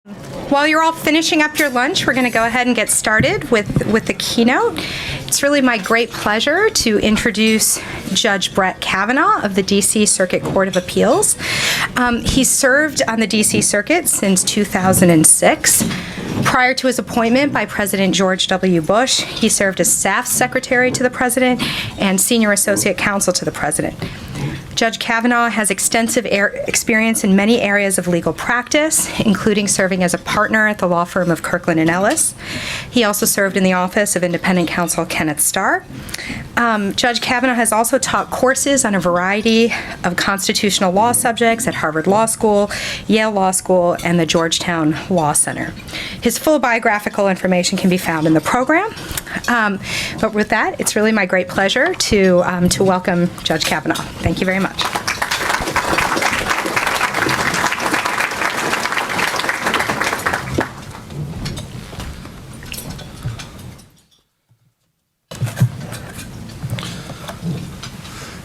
While you're all finishing up your lunch, we're going to go ahead and get started with the keynote. It's really my great pleasure to introduce Judge Brett Kavanaugh of the D.C. Circuit Court of Appeals. He served on the D.C. Circuit since 2006. Prior to his appointment by President George W. Bush, he served as staff secretary to the president and senior associate counsel to the president. Judge Kavanaugh has extensive experience in many areas of legal practice, including serving as a partner at the law firm of Kirkland & Ellis. He also served in the office of independent counsel Kenneth Starr. Judge Kavanaugh has also taught courses on a variety of constitutional law subjects at Harvard Law School, Yale Law School, and the Georgetown Law Center. His full biographical information can be found in the program. But with that, it's really my great pleasure to welcome Judge Kavanaugh. Thank you very much.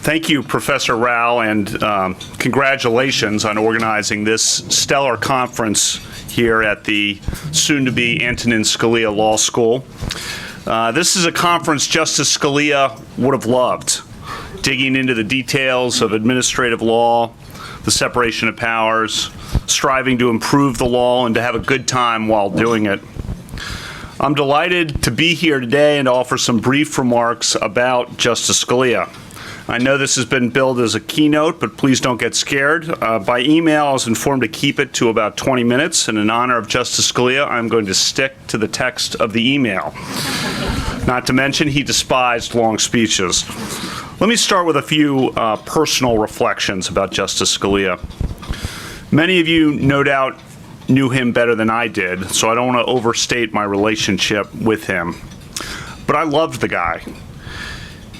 Thank you, Professor Rao, and congratulations on organizing this stellar conference here at the soon-to-be Antonin Scalia Law School. This is a conference Justice Scalia would have loved, digging into the details of administrative law, the separation of powers, striving to improve the law and to have a good time while doing it. I'm delighted to be here today and to offer some brief remarks about Justice Scalia. I know this has been billed as a keynote, but please don't get scared. By email, I was informed to keep it to about 20 minutes, and in honor of Justice Scalia, I'm going to stick to the text of the email. Not to mention, he despised long speeches. Let me start with a few personal reflections about Justice Scalia. Many of you, no doubt, knew him better than I did, so I don't want to overstate my relationship with him. But I loved the guy.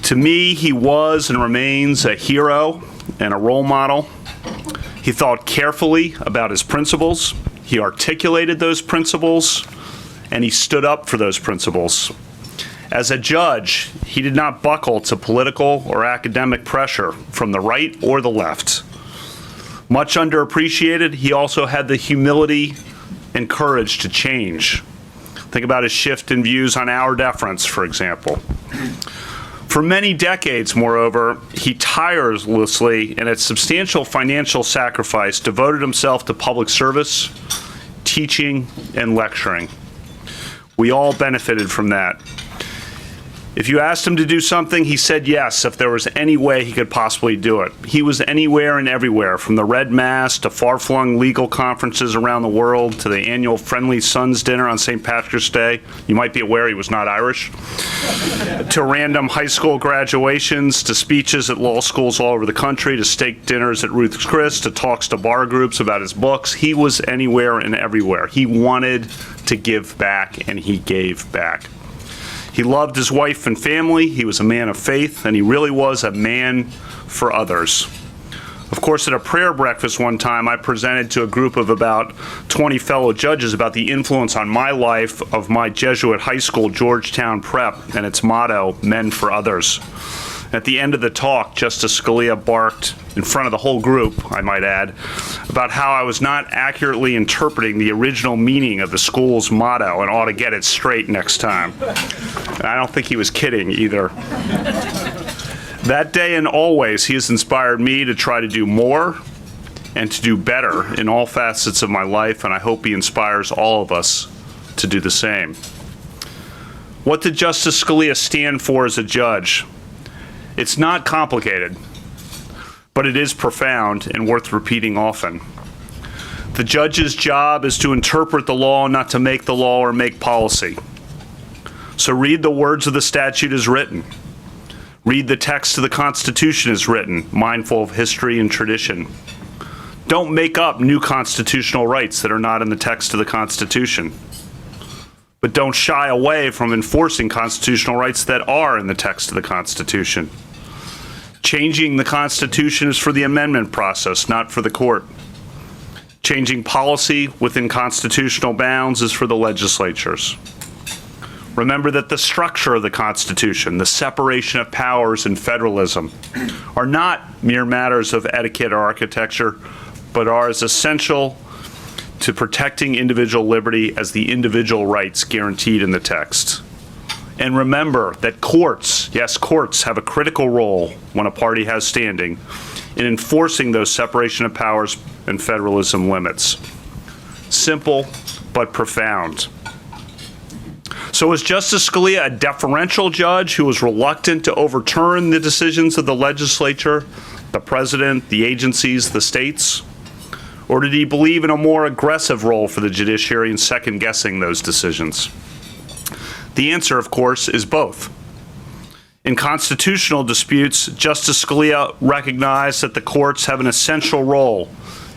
To me, he was and remains a hero and a role model. He thought carefully about his principles, he articulated those principles, and he stood up for those principles. As a judge, he did not buckle to political or academic pressure from the right or the left. Much underappreciated, he also had the humility and courage to change. Think about his shift in views on our deference, for example. For many decades, moreover, he tirelessly and at substantial financial sacrifice devoted himself to public service, teaching, and lecturing. We all benefited from that. If you asked him to do something, he said yes if there was any way he could possibly do it. He was anywhere and everywhere, from the Red Mass to far-flung legal conferences around the world to the annual Friendly Sons dinner on St. Patrick's Day. You might be aware he was not Irish. To random high school graduations, to speeches at law schools all over the country, to steak dinners at Ruth's Chris, to talks to bar groups about his books. He was anywhere and everywhere. He wanted to give back, and he gave back. He loved his wife and family, he was a man of faith, and he really was a man for others. Of course, at a prayer breakfast one time, I presented to a group of about 20 fellow judges about the influence on my life of my Jesuit high school, Georgetown Prep, and its motto, Men for Others. At the end of the talk, Justice Scalia barked, in front of the whole group, I might add, about how I was not accurately interpreting the original meaning of the school's motto and ought to get it straight next time. And I don't think he was kidding either. That day and always, he has inspired me to try to do more and to do better in all facets of my life, and I hope he inspires all of us to do the same. What did Justice Scalia stand for as a judge? It's not complicated, but it is profound and worth repeating often. The judge's job is to interpret the law, not to make the law or make policy. So read the words of the statute as written. Read the text of the Constitution as written, mindful of history and tradition. Don't make up new constitutional rights that are not in the text of the Constitution. But don't shy away from enforcing constitutional rights that are in the text of the Constitution. Changing the Constitution is for the amendment process, not for the court. Changing policy within constitutional bounds is for the legislatures. Remember that the structure of the Constitution, the separation of powers and federalism, are not mere matters of etiquette or architecture, but are as essential to protecting individual liberty as the individual rights guaranteed in the text. And remember that courts, yes, courts have a critical role when a party has standing in enforcing those separation of powers and federalism limits. Simple, but profound. So was Justice Scalia a deferential judge who was reluctant to overturn the decisions of the legislature, the president, the agencies, the states? Or did he believe in a more aggressive role for the judiciary in second-guessing those decisions? The answer, of course, is both. In constitutional disputes, Justice Scalia recognized that the courts have an essential role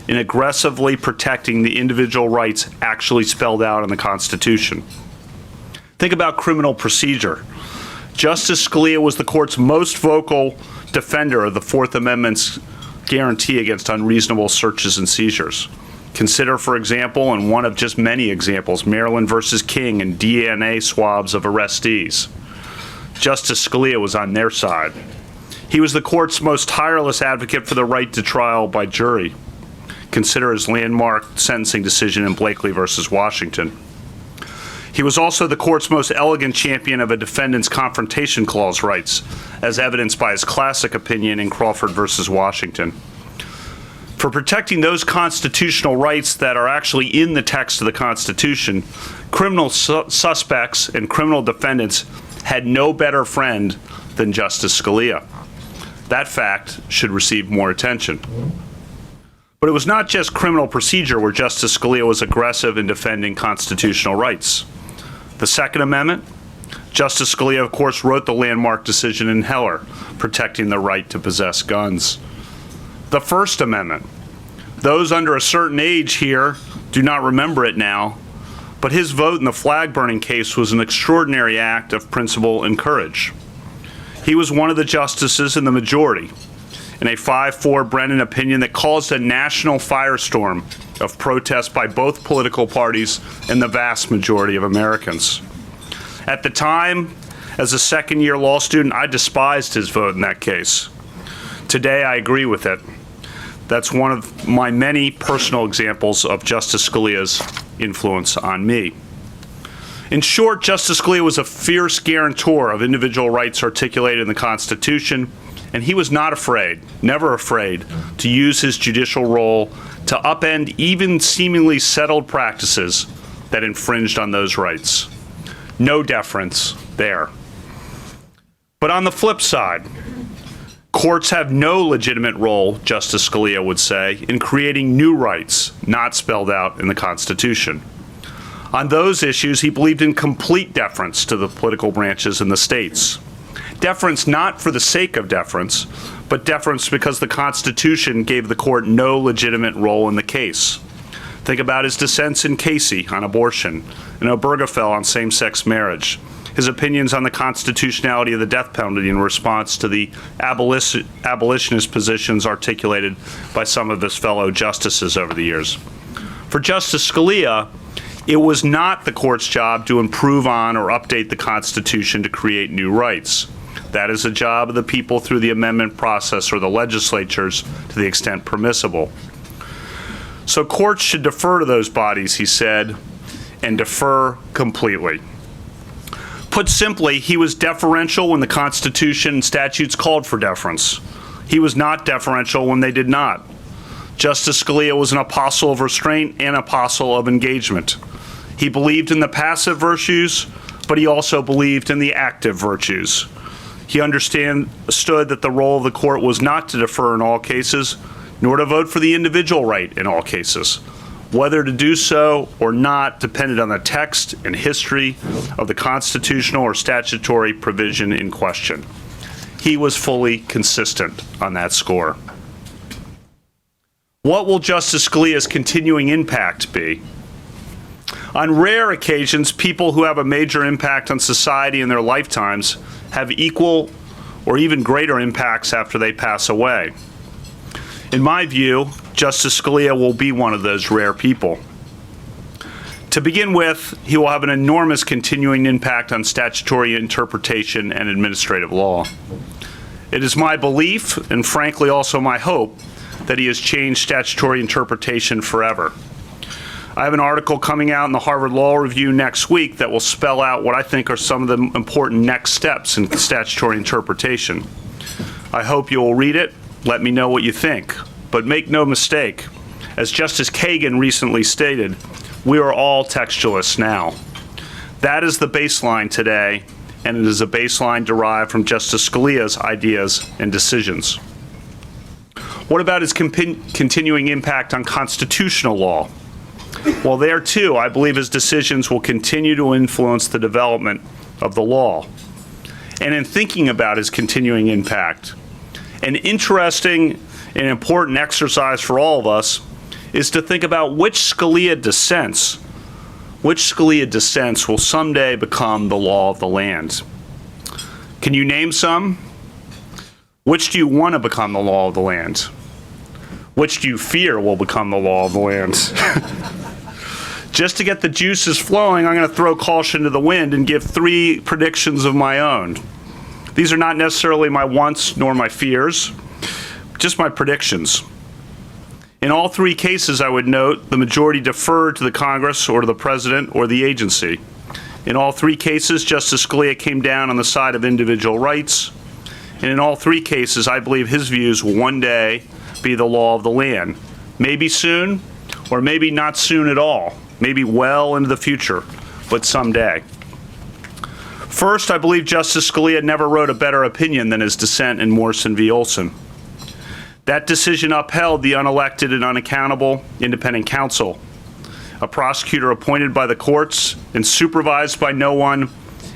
in aggressively protecting the individual rights actually spelled out in the Constitution. Think about criminal procedure. Justice Scalia was the court's most vocal defender of the Fourth Amendment's guarantee against unreasonable searches and seizures. Consider, for example, and one of just many examples, Maryland versus King and DNA swabs of arrestees. Justice Scalia was on their side. He was the court's most tireless advocate for the right to trial by jury. Consider his landmark sentencing decision in Blakely versus Washington. He was also the court's most elegant champion of a defendant's confrontation clause rights, as evidenced by his classic opinion in Crawford versus Washington. For protecting those constitutional rights that are actually in the text of the Constitution, criminal suspects and criminal defendants had no better friend than Justice Scalia. That fact should receive more attention. But it was not just criminal procedure where Justice Scalia was aggressive in defending constitutional rights. The Second Amendment, Justice Scalia, of course, wrote the landmark decision in Heller, protecting the right to possess guns. The First Amendment, those under a certain age here do not remember it now, but his vote in the flag-burning case was an extraordinary act of principle and courage. He was one of the justices in the majority in a 5-4 Brennan opinion that caused a national firestorm of protest by both political parties and the vast majority of Americans. At the time, as a second-year law student, I despised his vote in that case. Today, I agree with it. That's one of my many personal examples of Justice Scalia's influence on me. In short, Justice Scalia was a fierce guarantor of individual rights articulated in the Constitution, and he was not afraid, never afraid, to use his judicial role to upend even seemingly settled practices that infringed on those rights. No deference there. But on the flip side, courts have no legitimate role, Justice Scalia would say, in creating new rights not spelled out in the Constitution. On those issues, he believed in complete deference to the political branches in the states. Deference not for the sake of deference, but deference because the Constitution gave the court no legitimate role in the case. Think about his dissents in Casey on abortion, and Obergefell on same-sex marriage, his opinions on the constitutionality of the death penalty in response to the abolitionist positions articulated by some of his fellow justices over the years. For Justice Scalia, it was not the court's job to improve on or update the Constitution to create new rights. That is the job of the people through the amendment process or the legislatures to the extent permissible. So courts should defer to those bodies, he said, and defer completely. Put simply, he was deferential when the Constitution and statutes called for deference. He was not deferential when they did not. Justice Scalia was an apostle of restraint and apostle of engagement. He believed in the passive virtues, but he also believed in the active virtues. He understood that the role of the court was not to defer in all cases, nor to vote for the individual right in all cases. Whether to do so or not depended on the text and history of the constitutional or statutory provision in question. He was fully consistent on that score. What will Justice Scalia's continuing impact be? On rare occasions, people who have a major impact on society in their lifetimes have equal or even greater impacts after they pass away. In my view, Justice Scalia will be one of those rare people. To begin with, he will have an enormous continuing impact on statutory interpretation and administrative law. It is my belief, and frankly also my hope, that he has changed statutory interpretation forever. I have an article coming out in the Harvard Law Review next week that will spell out what I think are some of the important next steps in statutory interpretation. I hope you will read it. Let me know what you think. But make no mistake, as Justice Kagan recently stated, we are all textualists now. That is the baseline today, and it is a baseline derived from Justice Scalia's ideas and decisions. What about his continuing impact on constitutional law? Well, there too, I believe his decisions will continue to influence the development of the law. And in thinking about his continuing impact, an interesting and important exercise for all of us is to think about which Scalia dissents will someday become the law of the land. Can you name some? Which do you want to become the law of the land? Which do you fear will become the law of the land? Just to get the juices flowing, I'm going to throw caution to the wind and give 3 predictions of my own. These are not necessarily my wants nor my fears, just my predictions. In all 3 cases, I would note, the majority deferred to the Congress or to the President or the agency. In all 3 cases, Justice Scalia came down on the side of individual rights. And in all 3 cases, I believe his views will one day be the law of the land. Maybe soon, or maybe not soon at all. Maybe well into the future, but someday. First, I believe Justice Scalia never wrote a better opinion than his dissent in Morrison v. Olson. That decision upheld the unelected and unaccountable independent counsel, a prosecutor appointed by the courts and supervised by no one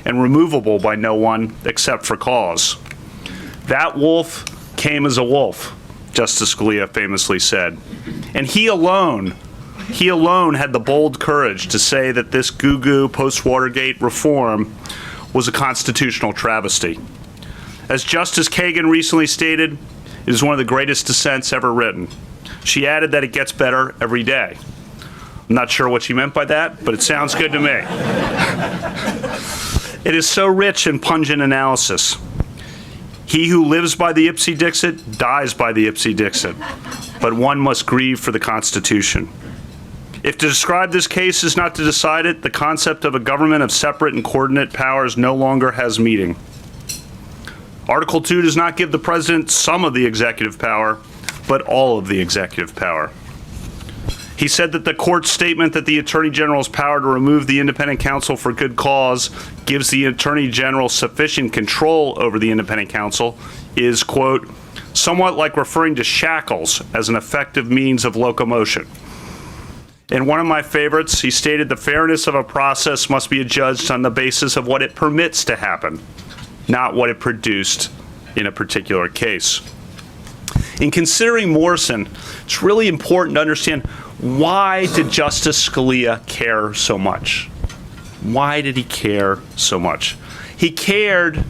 and removable by no one except for cause. That wolf came as a wolf, Justice Scalia famously said. And he alone had the bold courage to say that this goo-goo post-Watergate reform was a constitutional travesty. As Justice Kagan recently stated, it is one of the greatest dissents ever written. She added that it gets better every day. I'm not sure what she meant by that, but it sounds good to me. It is so rich in pungent analysis. He who lives by the Ipsy-Dixit dies by the Ipsy-Dixit, but one must grieve for the Constitution. If to describe this case is not to decide it, the concept of a government of separate and coordinate powers no longer has meaning. Article 2 does not give the President some of the executive power, but all of the executive power. He said that the court's statement that the Attorney General's power to remove the independent counsel for good cause gives the Attorney General sufficient control over the independent counsel is, quote, somewhat like referring to shackles as an effective means of locomotion. In one of my favorites, he stated the fairness of a process must be adjudged on the basis of what it permits to happen, not what it produced in a particular case. In considering Morrison, it's really important to understand, why did Justice Scalia care so much? Why did he care so much? He cared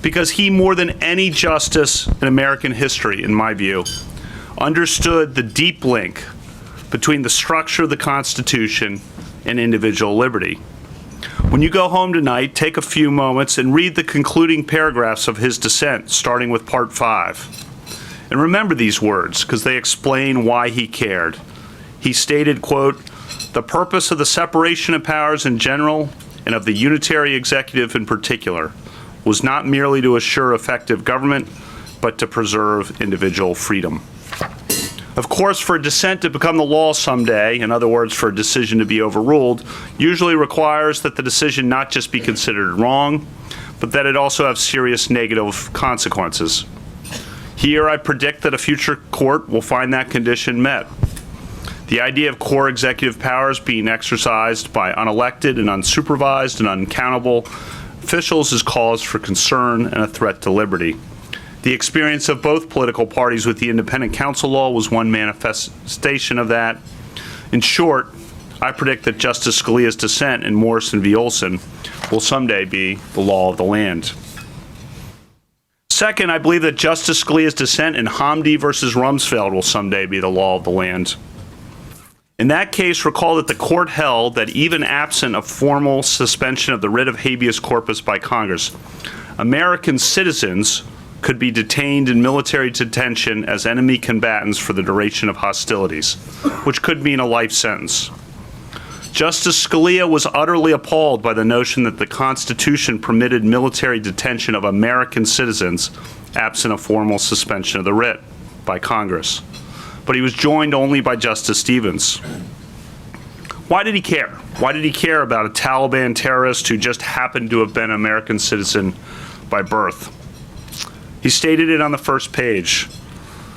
because he, more than any justice in American history, in my view, understood the deep link between the structure of the Constitution and individual liberty. When you go home tonight, take a few moments and read the concluding paragraphs of his dissent, starting with Part 5. And remember these words, because they explain why he cared. He stated, quote, the purpose of the separation of powers in general and of the unitary executive in particular was not merely to assure effective government, but to preserve individual freedom. Of course, for a dissent to become the law someday, in other words, for a decision to be overruled, usually requires that the decision not just be considered wrong, but that it also have serious negative consequences. Here, I predict that a future court will find that condition met. The idea of core executive powers being exercised by unelected and unsupervised and unaccountable officials is cause for concern and a threat to liberty. The experience of both political parties with the independent counsel law was one manifestation of that. In short, I predict that Justice Scalia's dissent in Morrison v. Olson will someday be the law of the land. Second, I believe that Justice Scalia's dissent in Hamdi versus Rumsfeld will someday be the law of the land. In that case, recall that the court held that even absent a formal suspension of the writ of habeas corpus by Congress, American citizens could be detained in military detention as enemy combatants for the duration of hostilities, which could mean a life sentence. Justice Scalia was utterly appalled by the notion that the Constitution permitted military detention of American citizens absent a formal suspension of the writ by Congress. But he was joined only by Justice Stevens. Why did he care? Why did he care about a Taliban terrorist who just happened to have been an American citizen by birth? He stated it on the first page.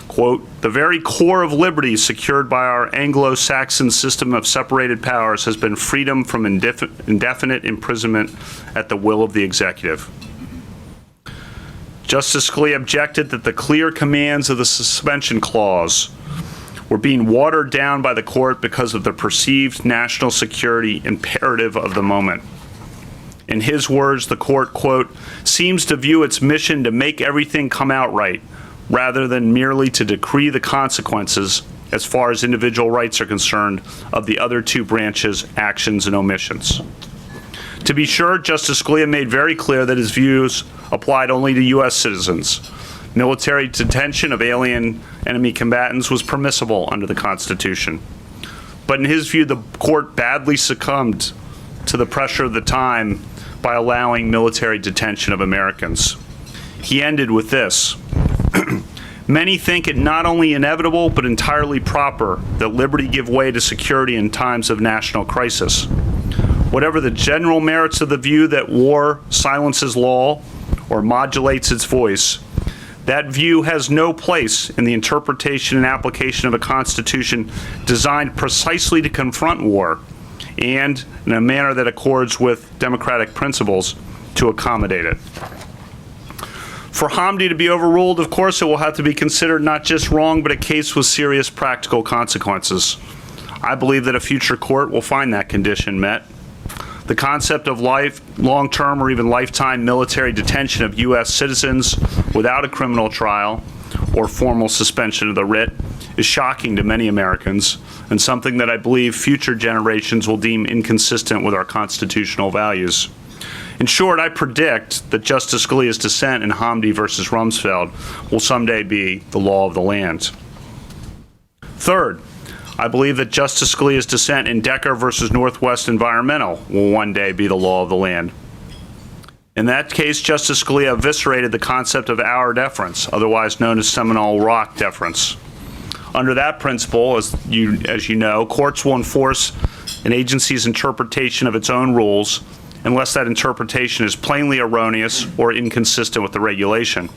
Quote, "The very core of liberty secured by our Anglo-Saxon system of separated powers has been freedom from indefinite imprisonment at the will of the executive." Justice Scalia objected that the clear commands of the suspension clause were being watered down by the court because of the perceived national security imperative of the moment. In his words, the court, quote, "seems to view its mission to make everything come out right, rather than merely to decree the consequences, as far as individual rights are concerned, of the other two branches' actions and omissions." To be sure, Justice Scalia made very clear that his views applied only to U.S. citizens. Military detention of alien enemy combatants was permissible under the Constitution. But in his view, the court badly succumbed to the pressure of the time by allowing military detention of Americans. He ended with this. "Many think it not only inevitable but entirely proper that liberty give way to security in times of national crisis. Whatever the general merits of the view that war silences law or modulates its voice, that view has no place in the interpretation and application of a Constitution designed precisely to confront war and, in a manner that accords with democratic principles, to accommodate it." For Hamdi to be overruled, of course, it will have to be considered not just wrong, but a case with serious practical consequences. I believe that a future court will find that condition met. The concept of long-term or even lifetime military detention of U.S. citizens without a criminal trial or formal suspension of the writ is shocking to many Americans and something that I believe future generations will deem inconsistent with our constitutional values. In short, I predict that Justice Scalia's dissent in Hamdi versus Rumsfeld will someday be the law of the land. Third, I believe that Justice Scalia's dissent in Decker versus Northwest Environmental will one day be the law of the land. In that case, Justice Scalia eviscerated the concept of our deference, otherwise known as Seminole Rock deference. Under that principle, as you know, courts will enforce an agency's interpretation of its own rules unless that interpretation is plainly erroneous or inconsistent with the regulation.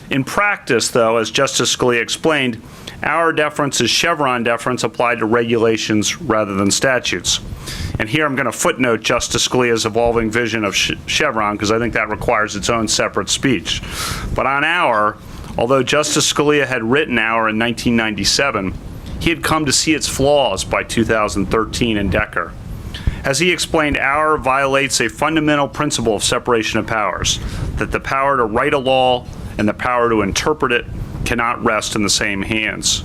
In practice, though, as Justice Scalia explained, our deference is Chevron deference applied to regulations rather than statutes. And here I'm going to footnote Justice Scalia's evolving vision of Chevron because I think that requires its own separate speech. But on our, although Justice Scalia had written our in 1997, he had come to see its flaws by 2013 in Decker. As he explained, our violates a fundamental principle of separation of powers, that the power to write a law and the power to interpret it cannot rest in the same hands.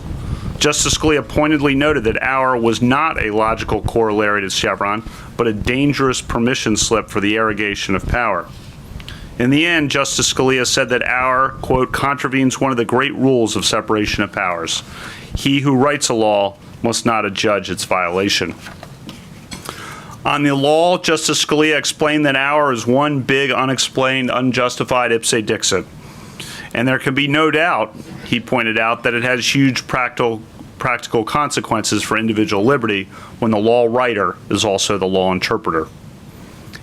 Justice Scalia pointedly noted that our was not a logical corollary to Chevron, but a dangerous permission slip for the arrogation of power. In the end, Justice Scalia said that our, quote, contravenes one of the great rules of separation of powers. He who writes a law must not adjudge its violation. On the law, Justice Scalia explained that our is one big, unexplained, unjustified ipse dixit. And there can be no doubt, he pointed out, that it has huge practical consequences for individual liberty when the law writer is also the law interpreter.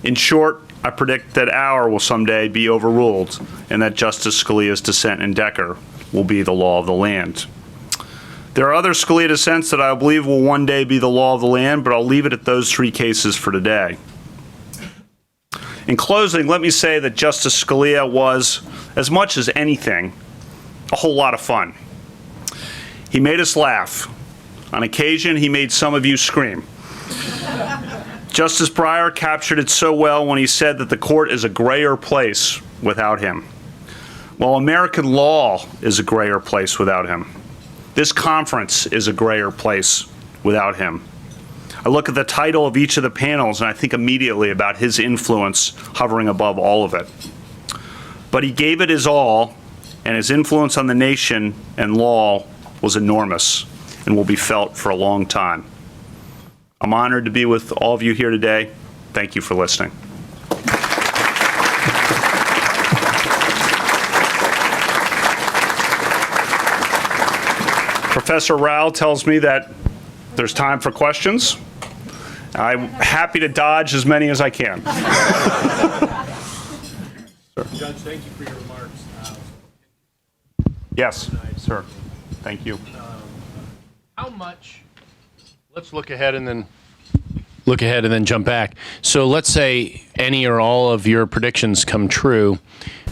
In short, I predict that our will someday be overruled and that Justice Scalia's dissent in Decker will be the law of the land. There are other Scalia dissents that I believe will one day be the law of the land, but I'll leave it at those three cases for today. In closing, let me say that Justice Scalia was, as much as anything, a whole lot of fun. He made us laugh. On occasion, he made some of you scream. Justice Breyer captured it so well when he said that the court is a grayer place without him. Well, American law is a grayer place without him. This conference is a grayer place without him. I look at the title of each of the panels and I think immediately about his influence hovering above all of it. But he gave it his all, and his influence on the nation and law was enormous and will be felt for a long time. I'm honored to be with all of you here today. Thank you for listening. Professor Rao tells me that there's time for questions. I'm happy to dodge as many as I can. Judge, thank you for your remarks. Yes, sir. Thank you. How much? Let's look ahead and then jump back. So let's say any or all of your predictions come true,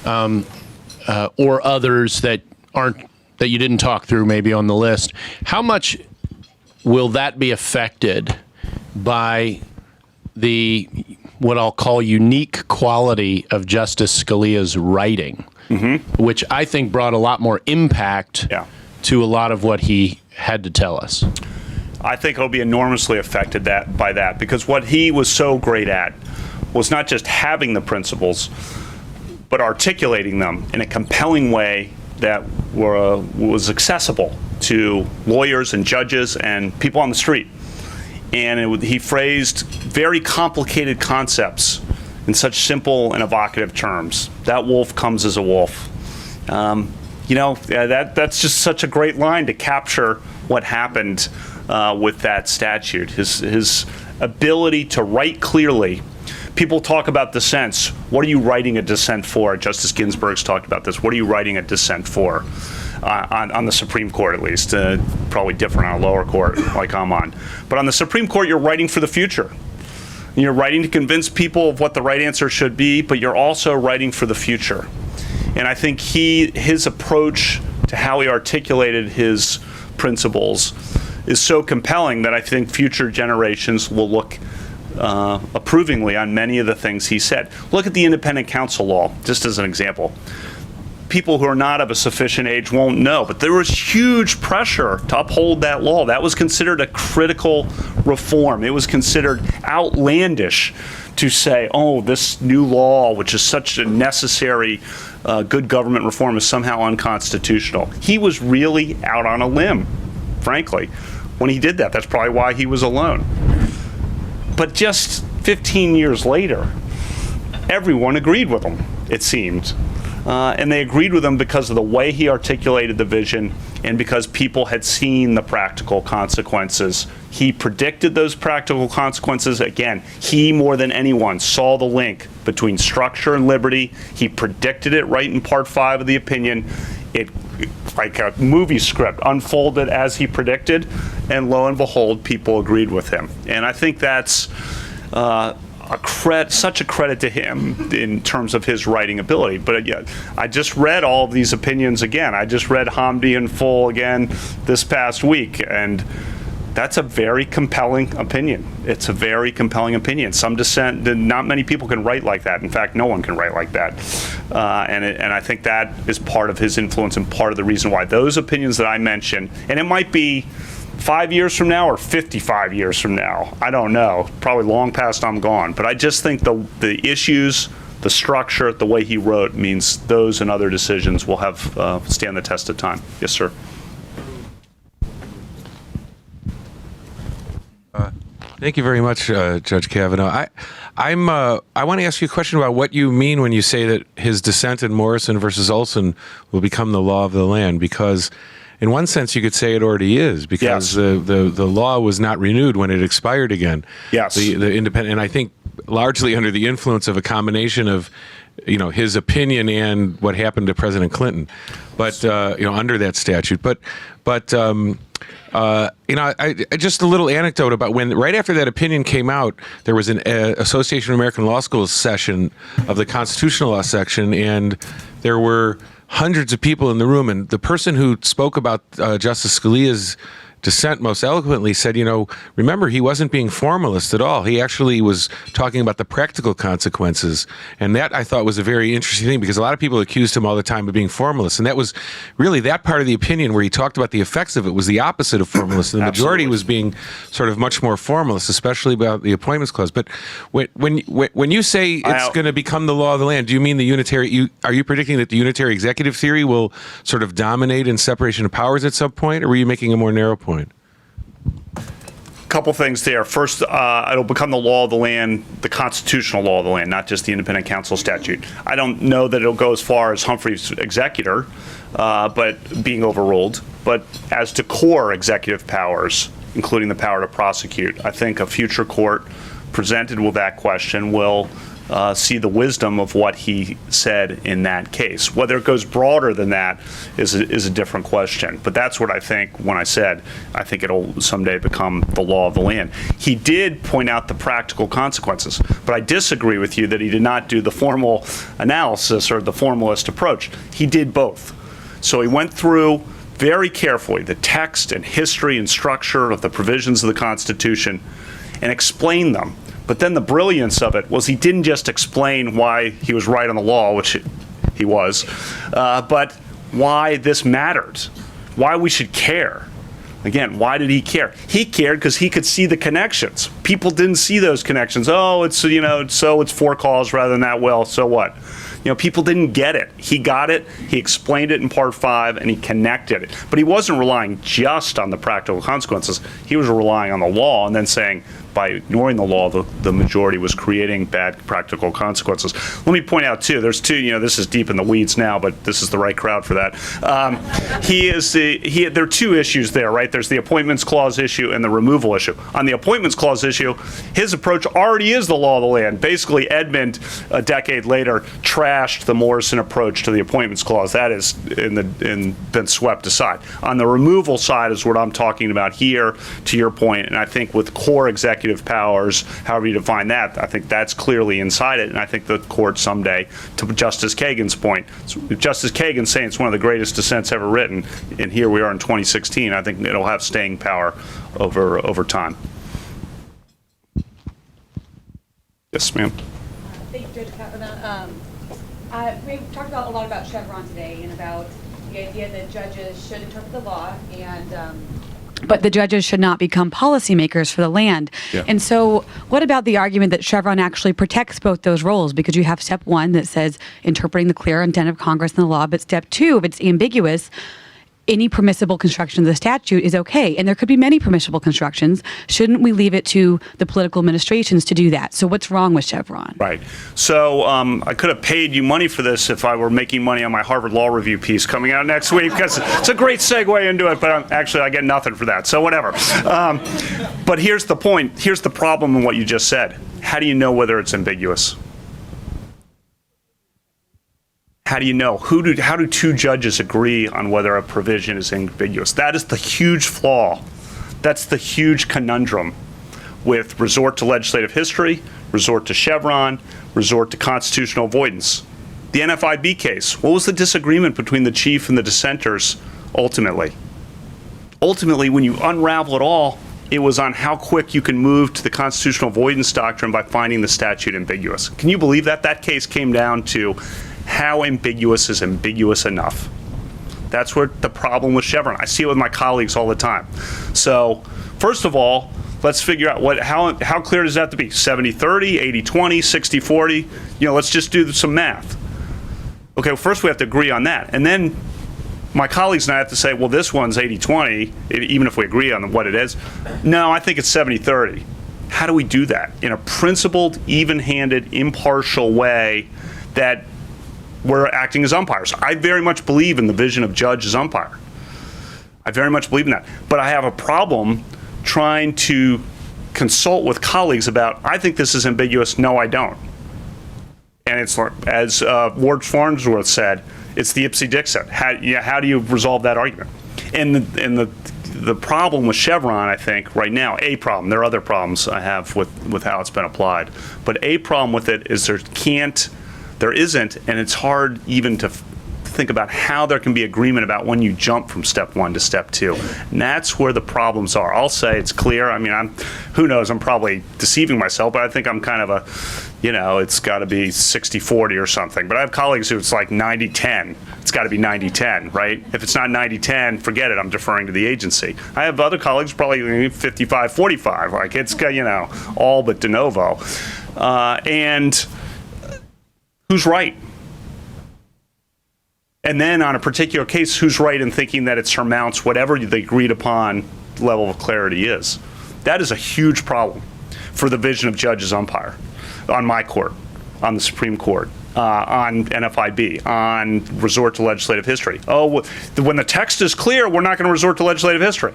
or others that you didn't talk through maybe on the list. How much will that be affected by the what I'll call unique quality of Justice Scalia's writing, which I think brought a lot more impact to a lot of what he had to tell us? I think he'll be enormously affected by that, because what he was so great at was not just having the principles, but articulating them in a compelling way that was accessible to lawyers and judges and people on the street. And he phrased very complicated concepts in such simple and evocative terms. That wolf comes as a wolf. That's just such a great line to capture what happened with that statute. His ability to write clearly. People talk about dissents. What are you writing a dissent for? Justice Ginsburg's talked about this. What are you writing a dissent for? On the Supreme Court, at least. Probably different on a lower court like I'm on. But on the Supreme Court, you're writing for the future. You're writing to convince people of what the right answer should be, but you're also writing for the future. And I think his approach to how he articulated his principles is so compelling that I think future generations will look approvingly on many of the things he said. Look at the independent counsel law, just as an example. People who are not of a sufficient age won't know, but there was huge pressure to uphold that law. That was considered a critical reform. It was considered outlandish to say, oh, this new law, which is such a necessary good government reform, is somehow unconstitutional. He was really out on a limb, frankly, when he did that. That's probably why he was alone. But just 15 years later, everyone agreed with him, it seemed. And they agreed with him because of the way he articulated the vision and because people had seen the practical consequences. He predicted those practical consequences. Again, he more than anyone saw the link between structure and liberty. He predicted it right in Part 5 of the opinion. It, like a movie script, unfolded as he predicted, and lo and behold, people agreed with him. And I think that's such a credit to him in terms of his writing ability. But I just read all of these opinions again. I just read Hamdi in full again this past week, and that's a very compelling opinion. It's a very compelling opinion. Some dissent, not many people can write like that. In fact, no one can write like that. And I think that is part of his influence and part of the reason why those opinions that I mentioned, and it might be 5 years from now or 55 years from now, I don't know, probably long past I'm gone. But I just think the issues, the structure, the way he wrote means those and other decisions will have stand the test of time. Yes, sir. Thank you very much, Judge Kavanaugh. I want to ask you a question about what you mean when you say that his dissent in Morrison versus Olson will become the law of the land, because in one sense you could say it already is, because the law was not renewed when it expired again. Yes. The independent, and I think largely under the influence of a combination of his opinion and what happened to President Clinton, but under that statute. But just a little anecdote about when, right after that opinion came out, there was an Association of American Law Schools session of the constitutional law section, and there were hundreds of people in the room, and the person who spoke about Justice Scalia's dissent most eloquently said, remember, he wasn't being formalist at all. He actually was talking about the practical consequences. And that, I thought, was a very interesting thing, because a lot of people accused him all the time of being formalist. And that was really that part of the opinion where he talked about the effects of it was the opposite of formalist. And the majority was being sort of much more formalist, especially about the appointments clause. But when you say it's going to become the law of the land, do you mean the unitary? Are you predicting that the unitary executive theory will sort of dominate in separation of powers at some point, or were you making a more narrow point? couple things there. First, it'll become the law of the land, the constitutional law of the land, not just the independent counsel statute. I don't know that it'll go as far as Humphrey's executor, but being overruled. But as to core executive powers, including the power to prosecute, I think a future court presented with that question will see the wisdom of what he said in that case. Whether it goes broader than that is a different question. But that's what I think when I said I think it'll someday become the law of the land. He did point out the practical consequences, but I disagree with you that he did not do the formal analysis or the formalist approach. He did both. So he went through very carefully the text and history and structure of the provisions of the Constitution and explained them. But then the brilliance of it was he didn't just explain why he was right on the law, which he was, but why this mattered, why we should care. Again, why did he care? He cared because he could see the connections. People didn't see those connections. Oh, it's it's for cause rather than that. Well, so what? People didn't get it. He got it. He explained it in Part 5, and he connected it. But he wasn't relying just on the practical consequences. He was relying on the law and then saying, by ignoring the law, the majority was creating bad practical consequences. Let me point out, too, there's two, this is deep in the weeds now, but this is the right crowd for that. There are two issues there, right? There's the Appointments Clause issue and the removal issue. On the Appointments Clause issue, his approach already is the law of the land. Basically, Edmund, a decade later, trashed the Morrison approach to the Appointments Clause. That has been swept aside. On the removal side is what I'm talking about here, to your point, and I think with core executive powers, however you define that, I think that's clearly inside it, and I think the court someday, to Justice Kagan's point, Justice Kagan saying it's one of the greatest dissents ever written, and here we are in 2016, I think it'll have staying power over time. Yes, ma'am. Thank you, Judge Kavanaugh. We've talked a lot about Chevron today and about the idea that judges should interpret the law but the judges should not become policymakers for the land. Yeah. And so what about the argument that Chevron actually protects both those roles? Because you have step 1 that says interpreting the clear intent of Congress and the law, but step 2, if it's ambiguous, any permissible construction of the statute is okay. And there could be many permissible constructions. Shouldn't we leave it to the political administrations to do that? So what's wrong with Chevron? Right. So I could have paid you money for this if I were making money on my Harvard Law Review piece coming out next week, because it's a great segue into it, but I get nothing for that. So whatever. But here's the point. Here's the problem in what you just said. How do you know whether it's ambiguous? How do you know? How do two judges agree on whether a provision is ambiguous? That is the huge flaw. That's the huge conundrum with resort to legislative history, resort to Chevron, resort to constitutional avoidance. The NFIB case, what was the disagreement between the chief and the dissenters ultimately? Ultimately, when you unravel it all, it was on how quick you can move to the constitutional avoidance doctrine by finding the statute ambiguous. Can you believe that? That case came down to how ambiguous is ambiguous enough. That's what the problem with Chevron. I see it with my colleagues all the time. So, first of all, let's figure out how clear does that have to be? 70-30, 80-20, 60-40? Let's just do some math. Okay, well, first we have to agree on that. And then my colleagues and I have to say, well, this one's 80-20, even if we agree on what it is. No, I think it's 70-30. How do we do that? In a principled, even-handed, impartial way that we're acting as umpires. I very much believe in the vision of judge as umpire. I very much believe in that. But I have a problem trying to consult with colleagues about, I think this is ambiguous, no, I don't. And it's, as Ward Farnsworth said, it's the Ipsy-Dixit. How do you resolve that argument? And the problem with Chevron, I think, right now, a problem, there are other problems I have with how it's been applied, but a problem with it is there isn't, and it's hard even to think about how there can be agreement about when you jump from step 1 to step 2. And that's where the problems are. I'll say it's clear. I mean, who knows, I'm probably deceiving myself, but I think I'm kind of it's got to be 60-40 or something. But I have colleagues who it's like 90-10. It's got to be 90-10, right? If it's not 90-10, forget it. I'm deferring to the agency. I have other colleagues probably 55-45. Like it's, all but de novo. And who's right? And then on a particular case, who's right in thinking that it surmounts whatever the agreed upon level of clarity is? That is a huge problem for the vision of judge as umpire on my court, on the Supreme Court, on NFIB, on resort to legislative history. Oh, when the text is clear, we're not going to resort to legislative history.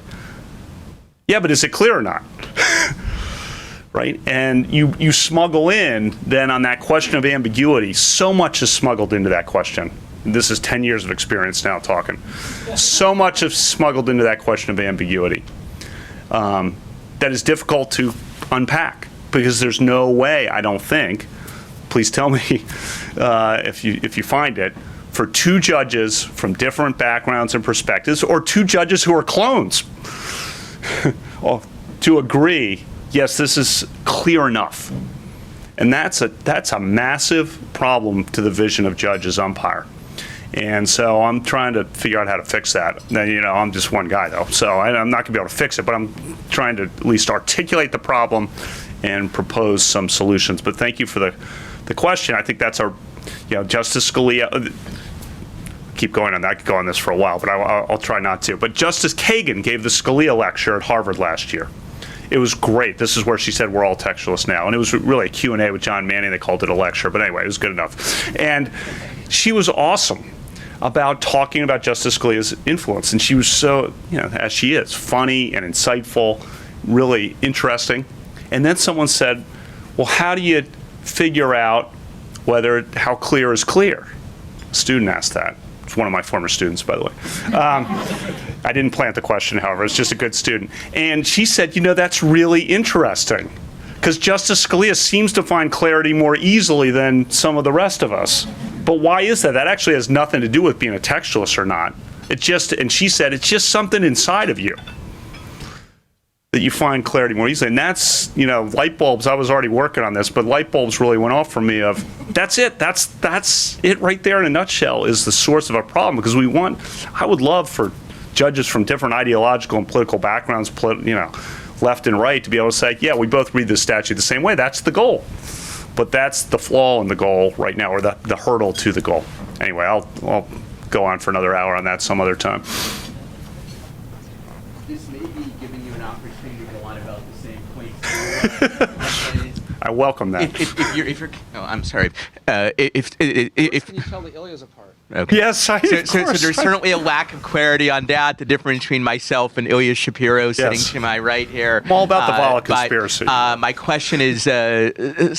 Yeah, but is it clear or not? Right? And you smuggle in, then on that question of ambiguity, so much is smuggled into that question. This is 10 years of experience now talking. So much is smuggled into that question of ambiguity that is difficult to unpack, because there's no way, I don't think, please tell me if you find it, for two judges from different backgrounds and perspectives, or two judges who are clones, to agree, yes, this is clear enough. And that's a massive problem to the vision of judge as umpire. And so I'm trying to figure out how to fix that. Now, I'm just one guy, though, so I'm not going to be able to fix it, but I'm trying to at least articulate the problem and propose some solutions. But thank you for the question. I think that's Justice Scalia. Keep going on that. I could go on this for a while, but I'll try not to. But Justice Kagan gave the Scalia lecture at Harvard last year. It was great. This is where she said we're all textualists now. And it was really a Q&A with John Manning. They called it a lecture. But anyway, it was good enough. And she was awesome about talking about Justice Scalia's influence. And she was so, as she is, funny and insightful, really interesting. And then someone said, well, how do you figure out how clear is clear? A student asked that. It's one of my former students, by the way. I didn't plant the question, however. It's just a good student. And she said, that's really interesting, because Justice Scalia seems to find clarity more easily than some of the rest of us. But why is that? That actually has nothing to do with being a textualist or not. And she said, it's just something inside of you that you find clarity more easily. And that's, light bulbs. I was already working on this, but light bulbs really went off for me of, that's it. That's it right there in a nutshell, is the source of our problem. Because I would love for judges from different ideological and political backgrounds, left and right, to be able to say, yeah, we both read this statute the same way. That's the goal. But that's the flaw in the goal right now, or the hurdle to the goal. Anyway, I'll go on for another hour on that some other time. This may be giving you an opportunity to go on about the same point. I welcome that. If you're I'm sorry. If Can you tell the Ilias apart? Okay. Yes, of course. So there's certainly a lack of clarity on that. The difference between myself and Ilya Shapiro sitting Yes. to my right here. I'm all about the Vala but, conspiracy. My question is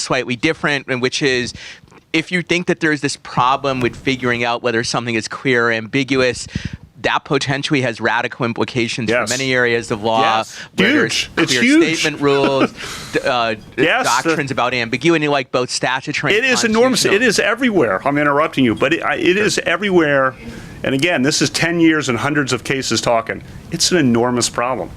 slightly different, which is, if you think that there's this problem with figuring out whether something is clear or ambiguous, that potentially has radical implications Yes. for many areas of law. Yes. Where Huge. there's It's clear huge. statement rules, Yes, doctrines about ambiguity, like both statutory It and is enormous. constitutional. It is everywhere. I'm interrupting you, but it is everywhere. And again, this is 10 years and hundreds of cases talking. It's an enormous problem.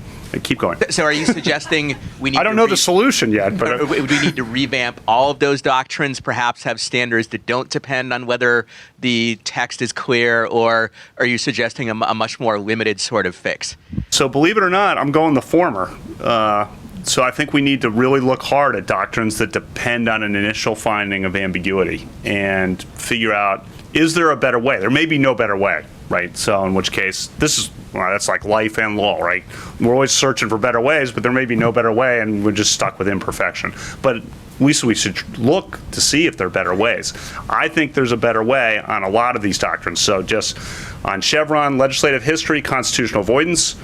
Keep going. So are you suggesting we need I don't know the solution yet, but would we need to revamp all of those doctrines, perhaps have standards that don't depend on whether the text is clear, or are you suggesting a much more limited sort of fix? So believe it or not, I'm going the former. So I think we need to really look hard at doctrines that depend on an initial finding of ambiguity and figure out, is there a better way? There may be no better way, right? So in which case, that's like life and law, right? We're always searching for better ways, but there may be no better way, and we're just stuck with imperfection. But at least we should look to see if there are better ways. I think there's a better way on a lot of these doctrines. So just on Chevron, legislative history, constitutional avoidance,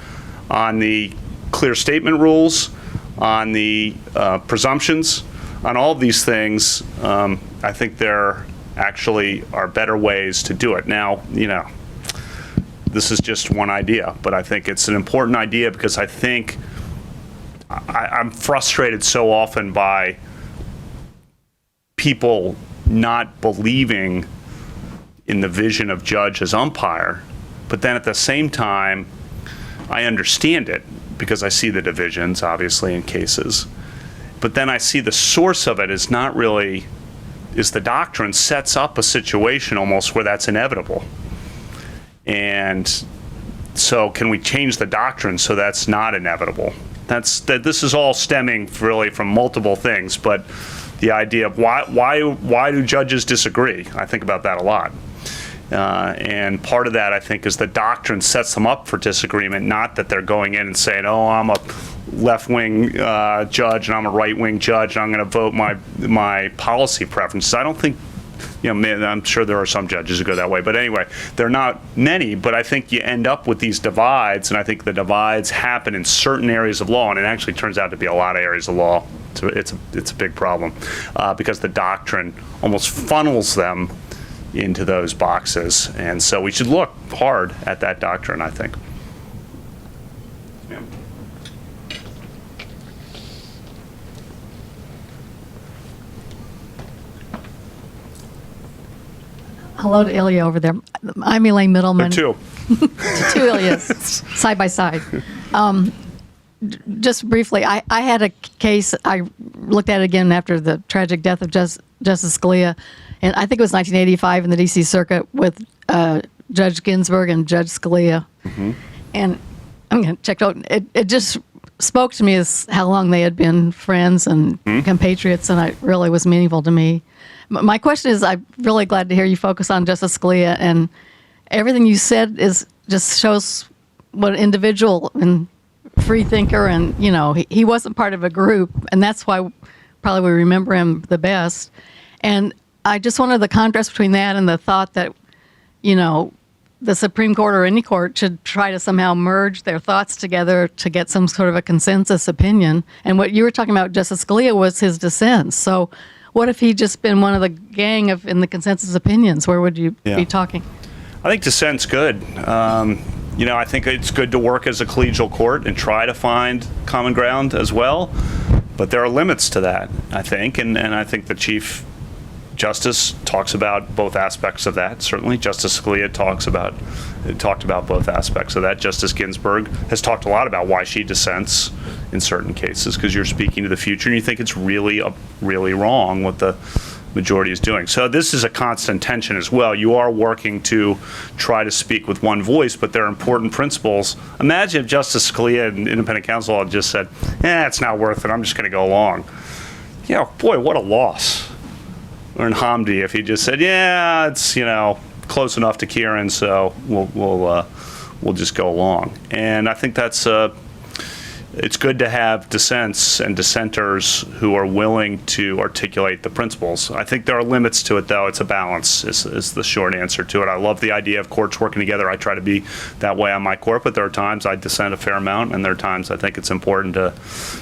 on the clear statement rules, on the presumptions, on all of these things, I think there actually are better ways to do it. Now, this is just one idea, but I think it's an important idea, because I think I'm frustrated so often by people not believing in the vision of judge as umpire, but then at the same time, I understand it because I see the divisions, obviously, in cases. But then I see the source of it is the doctrine sets up a situation almost where that's inevitable. And so can we change the doctrine so that's not inevitable? This is all stemming really from multiple things, but the idea of why do judges disagree? I think about that a lot. And part of that, I think, is the doctrine sets them up for disagreement, not that they're going in and saying, oh, I'm a left-wing judge and I'm a right-wing judge and I'm going to vote my policy preferences. I don't think, I'm sure there are some judges who go that way, but anyway, there are not many, but I think you end up with these divides, and I think the divides happen in certain areas of law, and it actually turns out to be a lot of areas of law. So it's a big problem because the doctrine almost funnels them into those boxes, and so we should look hard at that doctrine, I think. Hello to Ilya over there. I'm Elaine Middleman. Two. Two Ilyas, side by side. Just briefly, I had a case, I looked at it again after the tragic death of Justice Scalia, and I think it was 1985 in the D.C. Circuit with Judge Ginsburg and Judge Scalia. Mm-hmm. And I'm going to check out, it just spoke to me as how long they had been friends and compatriots, and it really was meaningful to me. My question is, I'm really glad to hear you focus on Justice Scalia, and everything you said just shows what an individual and free thinker, and he wasn't part of a group, and that's why probably we remember him the best. And I just wanted the contrast between that and the thought that the Supreme Court or any court should try to somehow merge their thoughts together to get some sort of a consensus opinion. And what you were talking about, Justice Scalia, was his dissents. So what if he'd just been one of the gang in the consensus opinions? Where would you be talking? I think dissent's good. I think it's good to work as a collegial court and try to find common ground as well. But there are limits to that, I think. And I think the Chief Justice talks about both aspects of that. Certainly, Justice Scalia talked about both aspects of that. Justice Ginsburg has talked a lot about why she dissents in certain cases, because you're speaking to the future and you think it's really wrong what the majority is doing. So this is a constant tension as well. You are working to try to speak with one voice, but there are important principles. Imagine if Justice Scalia and independent counsel had just said, it's not worth it, I'm just going to go along. Boy, what a loss. Or in Hamdi, if he just said, it's close enough to Kieran, so we'll just go along. And I think it's good to have dissents and dissenters who are willing to articulate the principles. I think there are limits to it, though. It's a balance is the short answer to it. I love the idea of courts working together. I try to be that way on my court, but there are times I dissent a fair amount, and there are times I think it's important to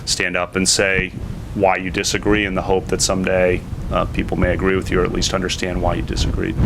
stand up and say why you disagree in the hope that someday people may agree with you or at least understand why you disagreed.